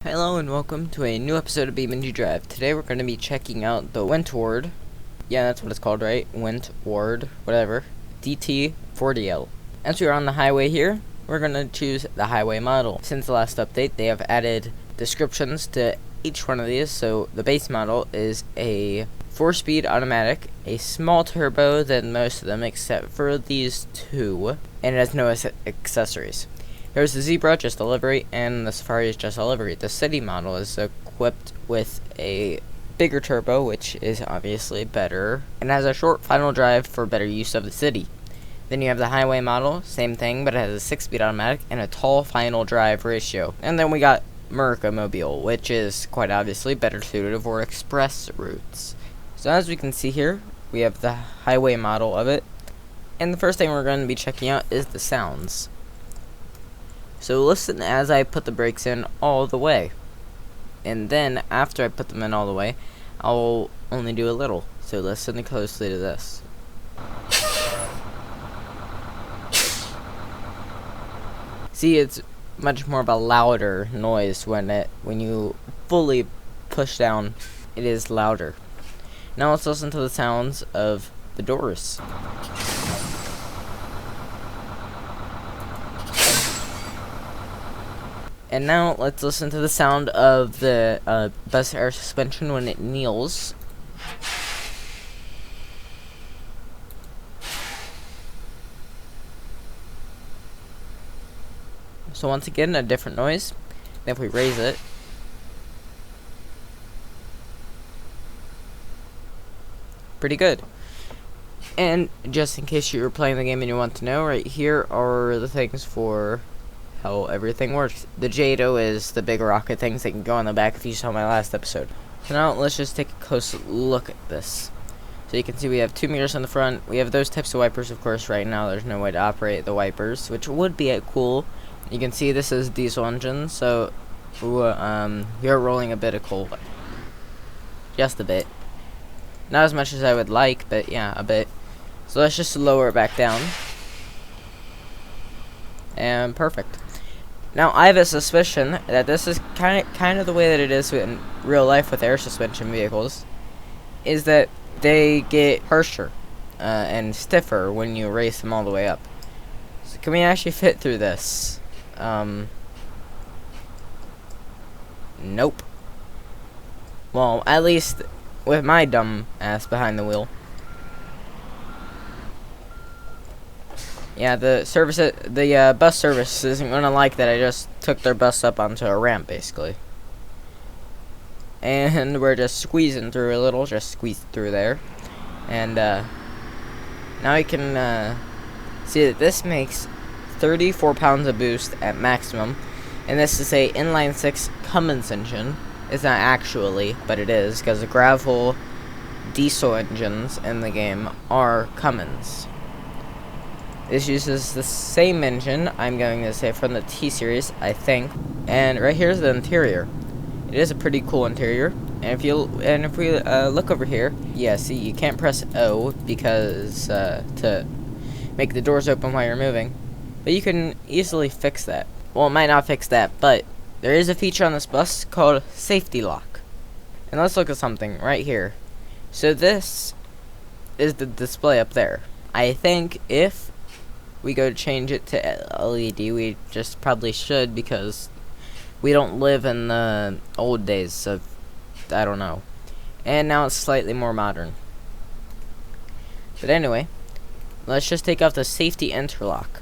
Hello and welcome to a new episode of BeamNG Drive. Today we're going to be checking out the Wentward. Yeah, that's what it's called, right? Wentward, whatever. D40L. As we are on the highway here, we're going to choose the highway model. Since the last update, they have added descriptions to each one of these. So the base model is a 4-speed automatic, a small turbo than most of them except for these two, and it has no accessories. There's the Zebra, just a livery, and the Safari is just a livery. The City model is equipped with a bigger turbo, which is obviously better, and has a short final drive for better use of the city. Then you have the Highway model, same thing, but it has a 6-speed automatic and a tall final drive ratio. And then we got Merca Mobile, which is quite obviously better suited for express routes. So as we can see here, we have the Highway model of it, and the first thing we're going to be checking out is the sounds. So listen as I put the brakes in all the way. And then after I put them in all the way, I'll only do a little. So listen closely to this. See, it's much more of a louder noise when you fully push down. It is louder. Now let's listen to the sounds of the doors. And now let's listen to the sound of the bus air suspension when it kneels. So once again, a different noise. Then if we raise it, pretty good. And just in case you were playing the game and you want to know, right here are the things for how everything works. The JATO is the big rocket things that can go on the back if you saw my last episode. So now let's just take a close look at this. So you can see we have 2 meters on the front. We have those types of wipers, of course. Right now there's no way to operate the wipers, which would be cool. You can see this is diesel engine, so you're rolling a bit of coal. Just a bit. Not as much as I would like, but yeah, a bit. So let's just lower it back down. And perfect. Now, I have a suspicion that this is kind of the way that it is in real life with air suspension vehicles, is that they get harsher and stiffer when you race them all the way up. So can we actually fit through this? Nope. Well, at least with my dumb ass behind the wheel. Yeah, the bus service isn't gonna like that I just took their bus up onto a ramp, basically. And we're just squeezing through a little, just squeeze through there. And now you can see that this makes 34 pounds of boost at maximum. And this is a inline 6 Cummins engine. It's not actually, but it is, because the gravel diesel engines in the game are Cummins. This uses the same engine, I'm going to say, from the T-Series, I think. And right here's the interior. It is a pretty cool interior. And if we look over here, yeah, see, you can't press O because to make the doors open while you're moving. But you can easily fix that. Well, it might not fix that, but there is a feature on this bus called Safety Lock. And let's look at something right here. So this is the display up there. I think if we go to change it to LED, we just probably should, because we don't live in the old days of, I don't know. And now it's slightly more modern. But anyway, let's just take off the safety interlock.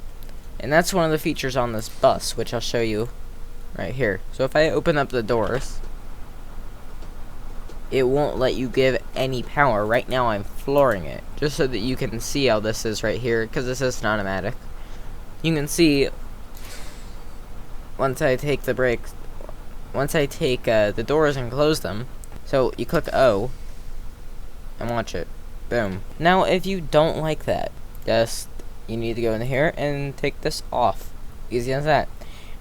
And that's one of the features on this bus, which I'll show you right here. So if I open up the doors, it won't let you give any power. Right now I'm flooring it, just so that you can see how this is right here, because this is an automatic. You can see once I take the brakes, once I take the doors and close them. So you click O and watch it. Boom. Now if you don't like that, you need to go in here and take this off. Easy as that.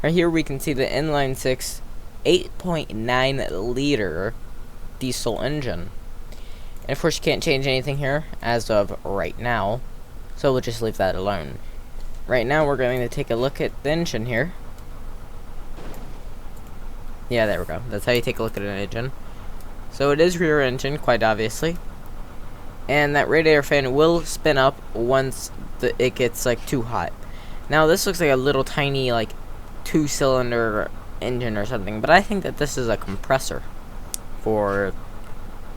Right here we can see the inline 6 8.9 liter diesel engine. And of course you can't change anything here as of right now, so we'll just leave that alone. Right now we're going to take a look at the engine here. Yeah, there we go. That's how you take a look at an engine. So it is rear engine, quite obviously. And that radiator fan will spin up once it gets like too hot. Now this looks like a little tiny like 2-cylinder engine or something, but I think that this is a compressor for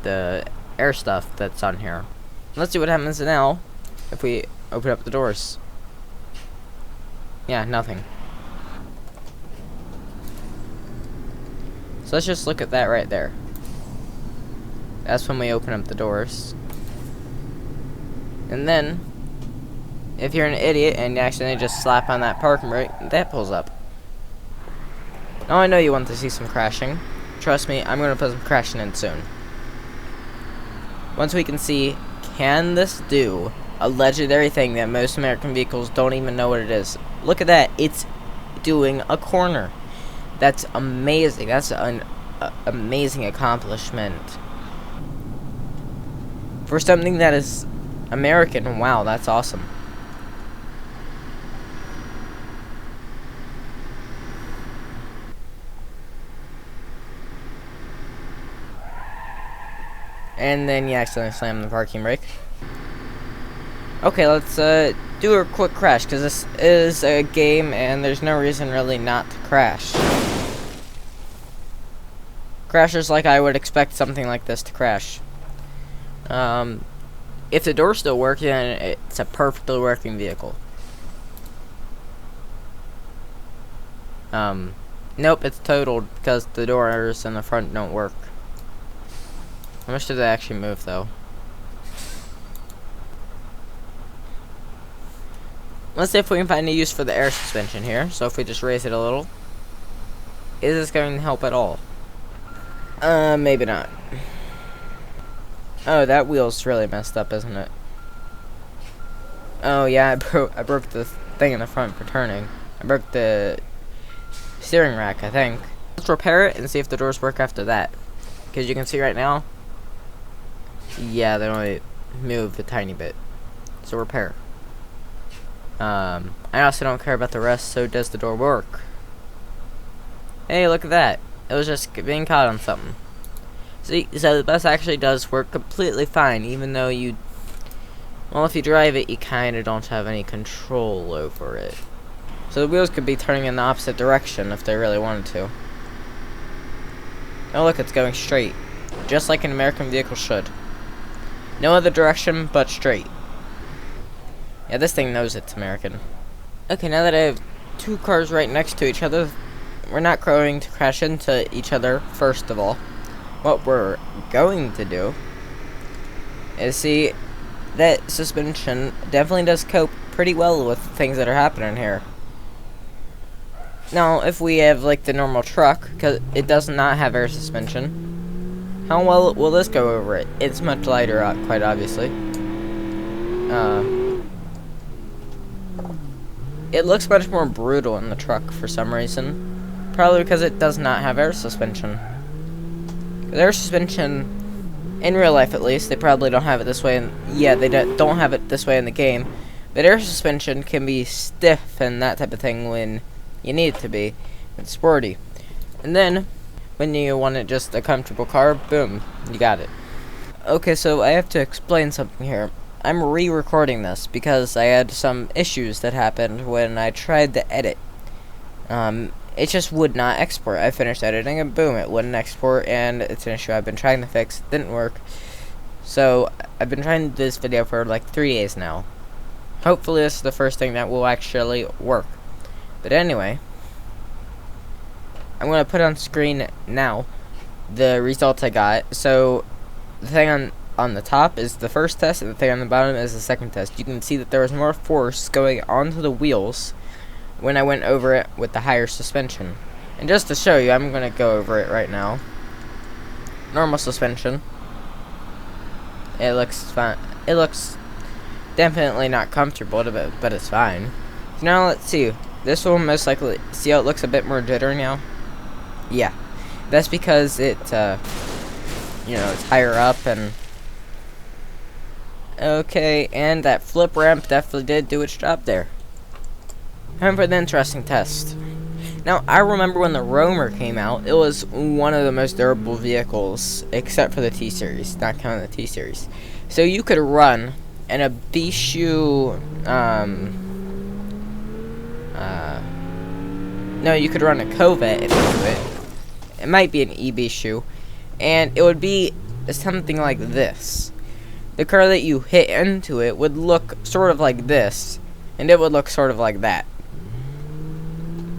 the air stuff that's on here. Let's see what happens now if we open up the doors. Yeah, nothing. So let's just look at that right there. That's when we open up the doors. And then, if you're an idiot and you accidentally just slap on that parking brake, that pulls up. Now I know you want to see some crashing. Trust me, I'm going to put some crashing in soon. Once we can see, can this do a legendary thing that most American vehicles don't even know what it is? Look at that, it's doing a corner. That's amazing. That's an amazing accomplishment. For something that is American, wow, that's awesome. And then you accidentally slam the parking brake. Okay, let's do a quick crash, because this is a game and there's no reason really not to crash. Crashes like I would expect something like this to crash. If the doors still work, then it's a perfectly working vehicle. Nope, it's totaled because the doors in the front don't work. How much did they actually move, though? Let's see if we can find a use for the air suspension here. So if we just raise it a little, is this going to help at all? Maybe not. Oh, that wheel's really messed up, isn't it? Oh yeah, I broke the thing in the front for turning. I broke the steering rack, I think. Let's repair it and see if the doors work after that. Because you can see right now, yeah, they only move a tiny bit. So repair. I also don't care about the rest, so does the door work? Hey, look at that. It was just being caught on something. See, so the bus actually does work completely fine, even though you... Well, if you drive it, you kind of don't have any control over it. So the wheels could be turning in the opposite direction if they really wanted to. Oh look, it's going straight. Just like an American vehicle should. No other direction, but straight. Yeah, this thing knows it's American. Okay, now that I have two cars right next to each other, we're not going to crash into each other, first of all. What we're going to do is see that suspension definitely does cope pretty well with things that are happening here. Now, if we have like the normal truck, because it does not have air suspension, how well will this go over it? It's much lighter, quite obviously. It looks much more brutal in the truck for some reason. Probably because it does not have air suspension. Air suspension, in real life at least, they probably don't have it this way. Yeah, they don't have it this way in the game. But air suspension can be stiff and that type of thing when you need it to be. It's sporty. And then, when you want it just a comfortable car, boom, you got it. Okay, so I have to explain something here. I'm re-recording this because I had some issues that happened when I tried to edit. It just would not export. I finished editing and boom, it wouldn't export, and it's an issue I've been trying to fix. It didn't work. So, I've been trying to do this video for like 3 days now. Hopefully this is the first thing that will actually work. But anyway, I'm going to put on screen now the results I got. So, the thing on the top is the first test, and the thing on the bottom is the second test. You can see that there was more force going onto the wheels when I went over it with the higher suspension. And just to show you, I'm going to go over it right now. Normal suspension. It looks fine. It looks definitely not comfortable, but it's fine. So now let's see. This will most likely, see how it looks a bit more jittery now? Yeah. That's because it, you know, it's higher up and... Okay, and that flip ramp definitely did do its job there. Time for the interesting test. Now, I remember when the Roamer came out, it was one of the most durable vehicles, except for the T-Series, not counting the T-Series. So you could run, and a B-shoe, no, you could run a Corvette into it. It might be an EB shoe, and it would be something like this. The car that you hit into it would look sort of like this, and it would look sort of like that.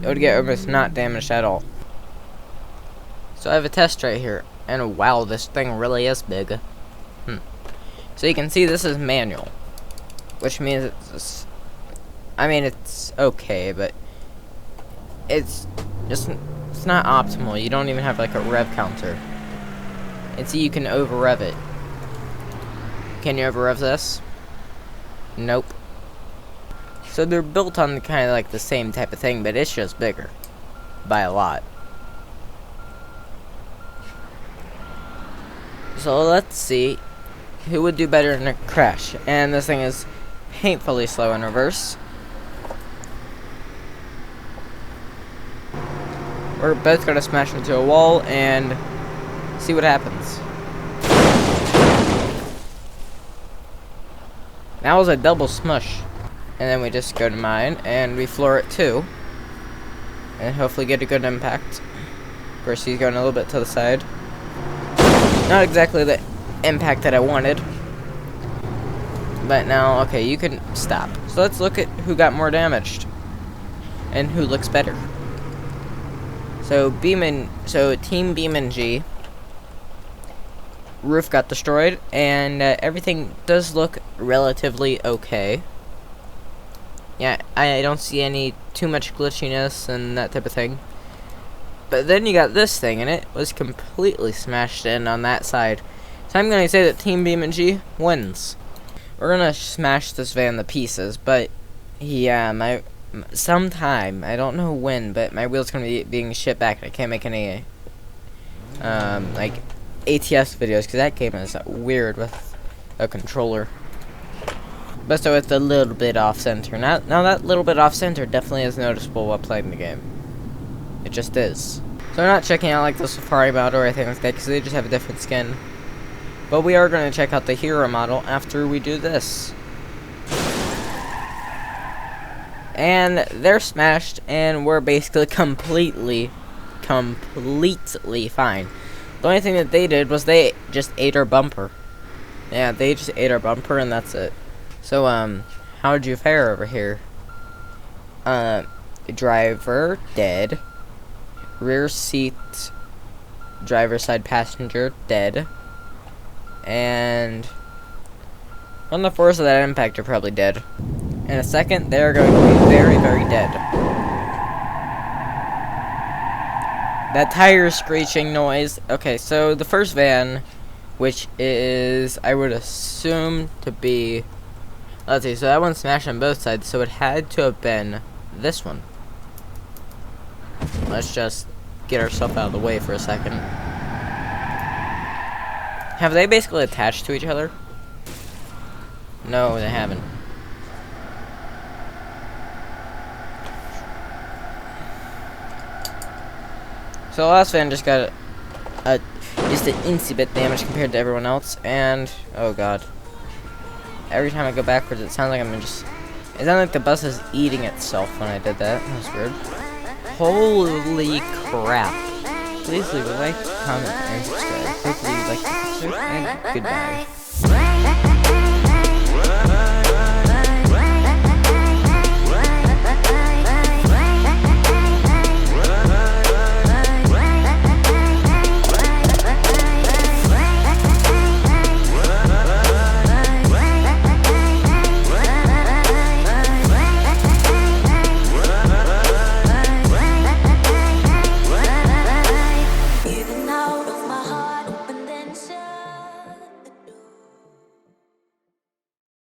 It would get almost not damaged at all. So I have a test right here, and wow, this thing really is big. So you can see this is manual, which means it's, I mean, it's okay, but it's not optimal. You don't even have like a rev counter. And see, you can over rev it. Can you over rev this? Nope. So they're built on kind of like the same type of thing, but it's just bigger by a lot. So let's see who would do better in a crash. And this thing is painfully slow in reverse. We're both gonna smash into a wall and see what happens. That was a double smush. And then we just go to mine, and we floor it too. And hopefully get a good impact. Of course, he's going a little bit to the side. Not exactly the impact that I wanted. But now, okay, you can stop. So let's look at who got more damaged. And who looks better. So, Team BeamNG. Roof got destroyed, and everything does look relatively okay. Yeah, I don't see any too much glitchiness and that type of thing. But then you got this thing, and it was completely smashed in on that side. So I'm going to say that Team BeamNG wins. We're going to smash this van to pieces, but yeah, sometime, I don't know when, but my wheel's going to be being shipped back, and I can't make any, like, ATS videos, because that game is weird with a controller. But so it's a little bit off-center. Now that little bit off-center definitely is noticeable while playing the game. It just is. So we're not checking out like the Safari model or anything like that, because they just have a different skin. But we are going to check out the Hero model after we do this. And they're smashed, and we're basically completely fine. The only thing that they did was they just ate our bumper. Yeah, they just ate our bumper, and that's it. So, how'd you fare over here? Driver, dead. Rear seat, driver side passenger, dead. And on the force of that impact, you're probably dead. In a second, they're going to be very, very dead. That tire screeching noise. Okay, so the first van, which is, I would assume to be, let's see, so that one smashed on both sides, so it had to have been this one. Let's just get ourselves out of the way for a second. Have they basically attached to each other? No, they haven't. So the last van just got just an incy bit damage compared to everyone else, and oh god. Every time I go backwards, it sounds like it sounded like the bus is eating itself when I did that. That was weird. Holy crap. Please leave a like, comment, and subscribe. Hopefully you like the episode, and goodbye.